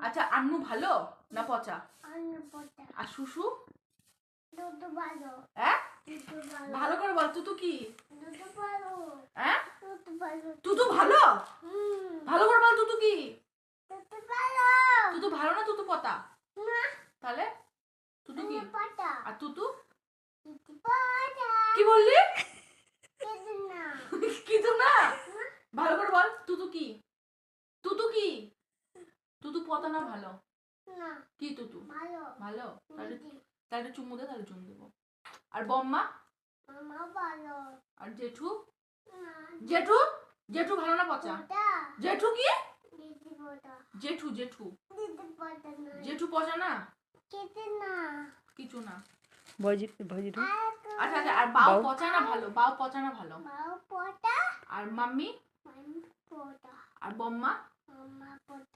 আচ্ছা আন্নু ভালো না পচা? আন্নু পচা। আর শুশু? দুধ ভালো। হ্যাঁ? দুধ ভালো। ভালো করে বল তুতু কি? দুধ ভালো। হ্যাঁ? দুধ ভালো। তুতু ভালো? ভালো করে বল তুতু কি? দুধ ভালো। তুতু ভালো না তুতু পতা? না। তাহলে তুতু কি? পচা। আর তুতু? দুধ পচা। কি বললি? কিছু না। কিছু না? ভালো করে বল তুতু কি? তুতু কি? তুতু পতা না ভালো? না। কি তুতু? ভালো। ভালো? তাহলে চুমু দে, তাহলে চুমু দেবো। আর বম্মা? মামা ভালো। আর জেঠু? না। জেঠু? জেঠু ভালো না পচা? পচা। জেঠু কি? দিদি পচা। জেঠু জেঠু দিদি পচা না। জেঠু পচা না? কিছু না। কিছু না। ভজি আচ্ছা আচ্ছা, আর বাও পচা না ভালো? বাও পচা না ভালো? মাও পচা। আর মাম্মি? মাম্মি পচা। আর বম্মা? মামা পচা।